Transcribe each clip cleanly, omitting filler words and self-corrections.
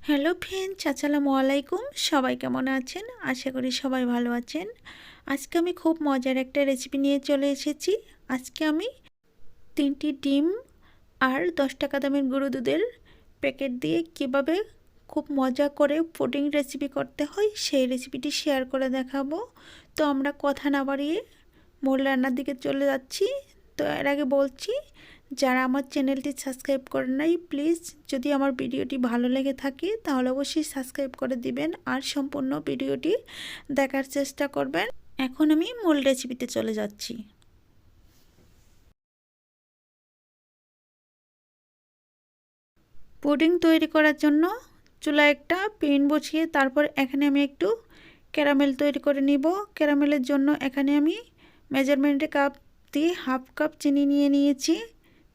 Hello friends, আসসালামু আলাইকুম। সবাই কেমন আছেন? আশা করি সবাই ভালো আছেন। আজকে আমি খুব মজার একটা রেসিপি নিয়ে চলে এসেছি। আজকে আমি 3টি ডিম আর 10 টাকা দামের গরুর দুধের প্যাকেট দিয়ে কিভাবে খুব মজা করে পুডিং রেসিপি করতে হয় সেই রেসিপিটি শেয়ার করে দেখাবো। তো আমরা কথা না বাড়িয়ে মূল রান্নার দিকে চলে যাচ্ছি। তো এর আগে বলছি, যারা আমার চ্যানেলটি সাবস্ক্রাইব করেন নাই, প্লিজ যদি আমার ভিডিওটি ভালো লেগে থাকে তাহলে অবশ্যই সাবস্ক্রাইব করে দিবেন আর সম্পূর্ণ ভিডিওটি দেখার চেষ্টা করবেন। এখন আমি মূল রেসিপিতে চলে যাচ্ছি। পুডিং তৈরি করার জন্য চুলায় একটা প্যান বসিয়ে তারপর এখানে আমি একটু ক্যারামেল তৈরি করে নিব। ক্যারামেলের জন্য এখানে আমি মেজারমেন্টে কাপ দিয়ে হাফ কাপ চিনি নিয়ে নিয়েছি।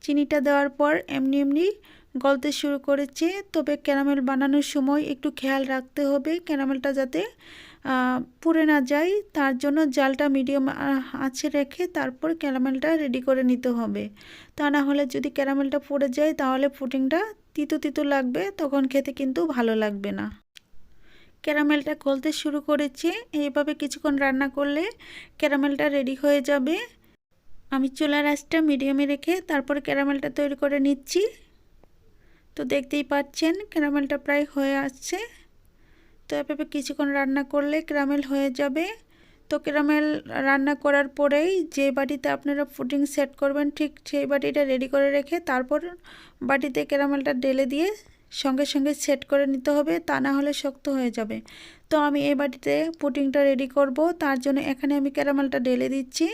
চিনিটা দেওয়ার পর এমনি গলতে শুরু করেছে, তবে ক্যারামেল বানানোর সময় একটু খেয়াল রাখতে হবে ক্যারামেলটা যাতে পুড়ে না যায়। তার জন্য জালটা মিডিয়াম আঁচে রেখে তারপর ক্যারামেলটা রেডি করে নিতে হবে। তা না হলে যদি ক্যারামেলটা পুড়ে যায় তাহলে পুডিংটা তিতো তিতো লাগবে, তখন খেতে কিন্তু ভালো লাগবে না। ক্যারামেলটা গলতে শুরু করেছে, এইভাবে কিছুক্ষণ রান্না করলে ক্যারামেলটা রেডি হয়ে যাবে। আমি চুলার আঁচটা মিডিয়ামে রেখে তারপর ক্যারামেলটা তৈরি করে নিচ্ছি। তো দেখতেই পাচ্ছেন ক্যারামেলটা প্রায় হয়ে আসছে। তো এভাবে কিছুক্ষণ রান্না করলে ক্যারামেল হয়ে যাবে। তো ক্যারামেল রান্না করার পরেই যে বাটিতে আপনারা পুডিং সেট করবেন ঠিক সেই বাটিটা রেডি করে রেখে তারপর বাটিতে ক্যারামেলটা ঢেলে দিয়ে সঙ্গে সঙ্গে সেট করে নিতে হবে, তা না হলে শক্ত হয়ে যাবে। তো আমি এই বাটিতে পুডিংটা রেডি করব, তার জন্য এখানে আমি ক্যারামেলটা ঢেলে দিচ্ছি।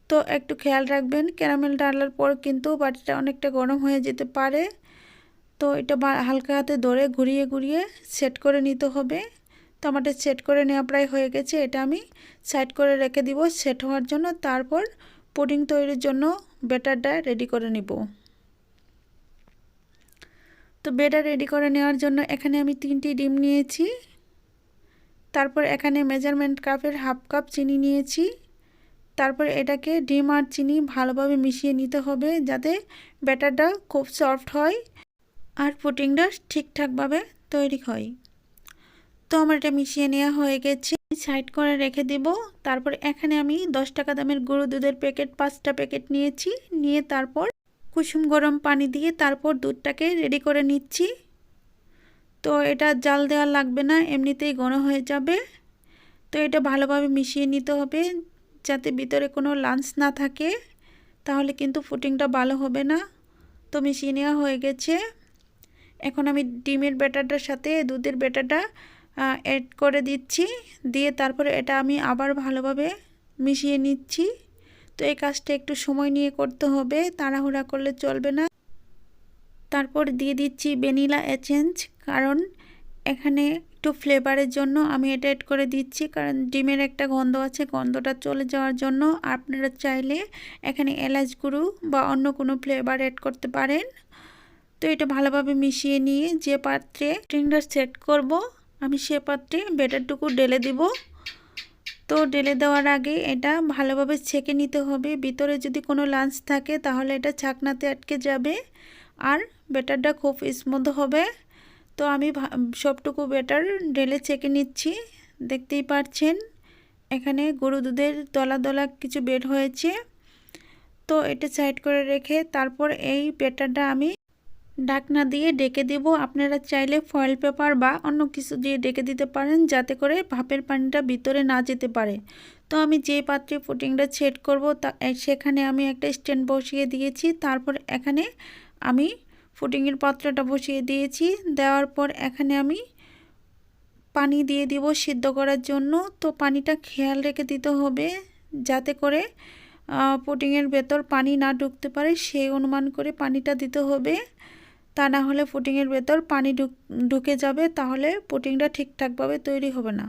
তো একটু খেয়াল রাখবেন ক্যারামেল ঢালার পর কিন্তু বাটিটা অনেকটা গরম হয়ে যেতে পারে। তো এটা হালকা হাতে ধরে ঘুরিয়ে ঘুরিয়ে সেট করে নিতে হবে। তো আমাদের সেট করে নেওয়া প্রায় হয়ে গেছে, এটা আমি সাইড করে রেখে দিব সেট হওয়ার জন্য। তারপর পুডিং তৈরির জন্য ব্যাটারটা রেডি করে নিব। তো ব্যাটার রেডি করে নেওয়ার জন্য এখানে আমি 3টি ডিম নিয়েছি। তারপর এখানে মেজারমেন্ট কাপের হাফ কাপ চিনি নিয়েছি। তারপর এটাকে ডিম আর চিনি ভালোভাবে মিশিয়ে নিতে হবে যাতে ব্যাটারটা খুব সফট হয় আর পুডিংটা ঠিকঠাকভাবে তৈরি হয়। তো আমার এটা মিশিয়ে নেওয়া হয়ে গেছে, সাইড করে রেখে দেব। তারপর এখানে আমি 10 টাকা দামের গরুর দুধের প্যাকেট 5টা প্যাকেট নিয়েছি। নিয়ে তারপর কুসুম গরম পানি দিয়ে তারপর দুধটাকে রেডি করে নিচ্ছি। তো এটা জাল দেওয়া লাগবে না, এমনিতেই ঘন হয়ে যাবে। তো এটা ভালোভাবে মিশিয়ে নিতে হবে যাতে ভিতরে কোনো লাঞ্চ না থাকে, তাহলে কিন্তু পুডিংটা ভালো হবে না। তো মিশিয়ে নেওয়া হয়ে গেছে। এখন আমি ডিমের ব্যাটারটার সাথে দুধের ব্যাটারটা অ্যাড করে দিচ্ছি, দিয়ে তারপরে এটা আমি আবার ভালোভাবে মিশিয়ে নিচ্ছি। তো এই কাজটা একটু সময় নিয়ে করতে হবে, তাড়াহুড়া করলে চলবে না। তারপর দিয়ে দিচ্ছি ভ্যানিলা এসেন্স, কারণ এখানে একটু ফ্লেভারের জন্য আমি এটা অ্যাড করে দিচ্ছি, কারণ ডিমের একটা গন্ধ আছে, গন্ধটা চলে যাওয়ার জন্য। আপনারা চাইলে এখানে এলাচ গুঁড়ো বা অন্য কোনো ফ্লেভার অ্যাড করতে পারেন। তো এটা ভালোভাবে মিশিয়ে নিয়ে যে পাত্রে পুডিংটা সেট করব আমি সে পাত্রে ব্যাটারটুকু ঢেলে দিব। তো ঢেলে দেওয়ার আগে এটা ভালোভাবে ছেঁকে নিতে হবে, ভিতরে যদি কোনো লাঞ্চ থাকে তাহলে এটা ছাকনাতে আটকে যাবে আর ব্যাটারটা খুব স্মুথ হবে। তো আমি সবটুকু ব্যাটার ঢেলে ছেঁকে নিচ্ছি। দেখতেই পাচ্ছেন এখানে গরু দুধের দলা দলা কিছু বের হয়েছে। তো এটা সাইড করে রেখে তারপর এই ব্যাটারটা আমি ঢাকনা দিয়ে ঢেকে দেব। আপনারা চাইলে ফয়েল পেপার বা অন্য কিছু দিয়ে ঢেকে দিতে পারেন যাতে করে ভাপের পানিটা ভিতরে না যেতে পারে। তো আমি যে পাত্রে পুডিংটা সেট করব সেখানে আমি একটা স্ট্যান্ড বসিয়ে দিয়েছি। তারপর এখানে আমি পুডিংয়ের পাত্রটা বসিয়ে দিয়েছি। দেওয়ার পর এখানে আমি পানি দিয়ে দিব সিদ্ধ করার জন্য। তো পানিটা খেয়াল রেখে দিতে হবে যাতে করে পুডিংয়ের ভেতর পানি না ঢুকতে পারে, সেই অনুমান করে পানিটা দিতে হবে। তা না হলে পুডিংয়ের ভেতর পানি ঢুকে যাবে, তাহলে পুডিংটা ঠিকঠাকভাবে তৈরি হবে না।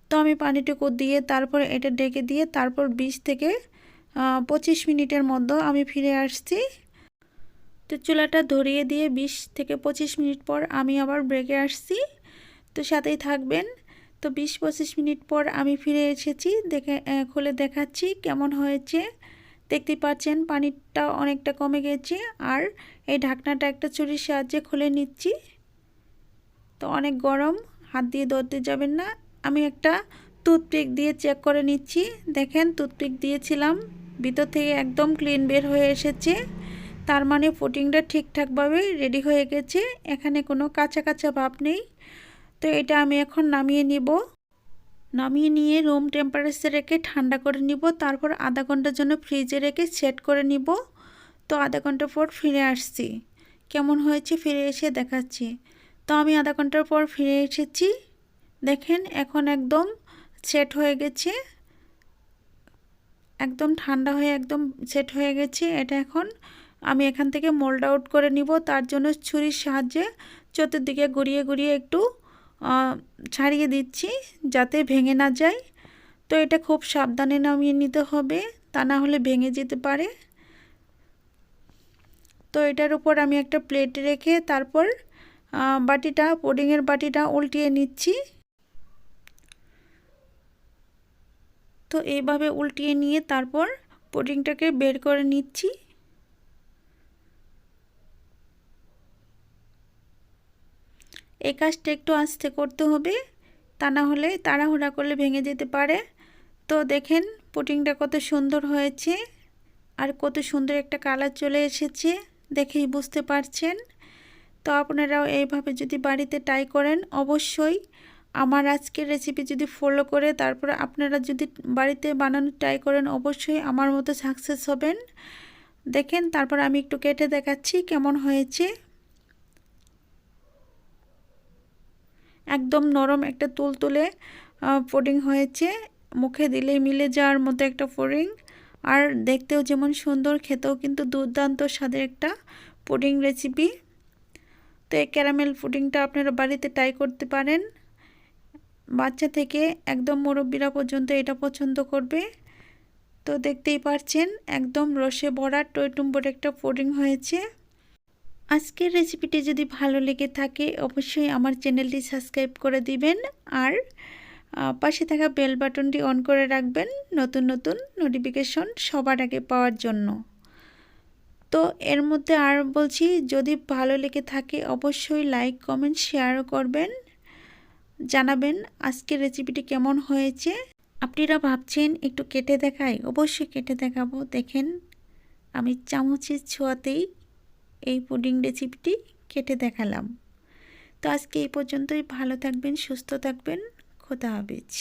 তো আমি পানিটুকু দিয়ে তারপর এটা ঢেকে দিয়ে তারপর 20 থেকে 25 মিনিটের মধ্যে আমি ফিরে আসছি। তো চুলাটা ধরিয়ে দিয়ে 20 থেকে 25 মিনিট পর আমি আবার ব্রেকে আসছি। তো সাথেই থাকবেন। তো 20-25 মিনিট পর আমি ফিরে এসেছি, খুলে দেখাচ্ছি কেমন হয়েছে। দেখতেই পাচ্ছেন পানিটা অনেকটা কমে গেছে আর এই ঢাকনাটা একটা ছুরির সাহায্যে খুলে নিচ্ছি। তো অনেক গরম, হাত দিয়ে ধরতে যাবেন না। আমি একটা টুথপিক দিয়ে চেক করে নিচ্ছি। দেখেন টুথপিক দিয়েছিলাম, ভিতর থেকে একদম ক্লিন বের হয়ে এসেছে। তার মানে পুডিংটা ঠিকঠাকভাবে রেডি হয়ে গেছে, এখানে কোনো কাঁচা কাঁচা ভাব নেই। তো এটা আমি এখন নামিয়ে নিব। নামিয়ে নিয়ে রুম টেম্পারেচারে রেখে ঠান্ডা করে নিব। তারপর আধা ঘন্টার জন্য ফ্রিজে রেখে সেট করে নিব। তো আধা ঘন্টা পর ফিরে আসছি, কেমন হয়েছে ফিরে এসে দেখাচ্ছি। তো আমি আধা ঘন্টার পর ফিরে এসেছি। দেখেন এখন একদম সেট হয়ে গেছে, একদম ঠান্ডা হয়ে একদম সেট হয়ে গেছে। এটা এখন আমি এখান থেকে মোল্ড আউট করে নিব। তার জন্য ছুরির সাহায্যে চতুর্দিকে ঘুরিয়ে ঘুরিয়ে একটু ছাড়িয়ে দিচ্ছি যাতে ভেঙে না যায়। তো এটা খুব সাবধানে নামিয়ে নিতে হবে, তা না হলে ভেঙে যেতে পারে। তো এটার উপর আমি একটা প্লেট রেখে তারপর বাটিটা, পুডিংয়ের বাটিটা উল্টিয়ে নিচ্ছি। তো এইভাবে উল্টিয়ে নিয়ে তারপর পুডিংটাকে বের করে নিচ্ছি। এই কাজটা একটু আস্তে করতে হবে, তা না হলে তাড়াহুড়া করলে ভেঙে যেতে পারে। তো দেখেন পুডিংটা কত সুন্দর হয়েছে আর কত সুন্দর একটা কালার চলে এসেছে, দেখেই বুঝতে পারছেন। তো আপনারাও এইভাবে যদি বাড়িতে ট্রাই করেন, অবশ্যই আমার আজকের রেসিপি যদি ফলো করে তারপরে আপনারা যদি বাড়িতে বানানো ট্রাই করেন, অবশ্যই আমার মতো সাকসেস হবেন। দেখেন তারপর আমি একটু কেটে দেখাচ্ছি কেমন হয়েছে। একদম নরম একটা তুলতুলে পুডিং হয়েছে, মুখে দিলেই মিলে যাওয়ার মতো একটা পুডিং। আর দেখতেও যেমন সুন্দর, খেতেও কিন্তু দুর্দান্ত স্বাদের একটা পুডিং রেসিপি। তো এই ক্যারামেল পুডিংটা আপনারা বাড়িতে ট্রাই করতে পারেন। বাচ্চা থেকে একদম মুরব্বীরা পর্যন্ত এটা পছন্দ করবে। তো দেখতেই পাচ্ছেন একদম রসে ভরা টইটুম্বর একটা পুডিং হয়েছে। আজকের রেসিপিটি যদি ভালো লেগে থাকে অবশ্যই আমার চ্যানেলটি সাবস্ক্রাইব করে দিবেন আর পাশে থাকা বেল বাটনটি অন করে রাখবেন নতুন নতুন নোটিফিকেশন সবার আগে পাওয়ার জন্য। তো এর মধ্যে আর বলছি, যদি ভালো লেগে থাকে অবশ্যই লাইক কমেন্ট শেয়ারও করবেন, জানাবেন আজকের রেসিপিটি কেমন হয়েছে। আপনারা ভাবছেন একটু কেটে দেখাই, অবশ্যই কেটে দেখাবো। দেখেন আমি চামচের ছোঁয়াতেই এই পুডিং রেসিপিটি কেটে দেখালাম। তো আজকে এই পর্যন্তই, ভালো থাকবেন, সুস্থ থাকবেন, খোদা হাফেজ।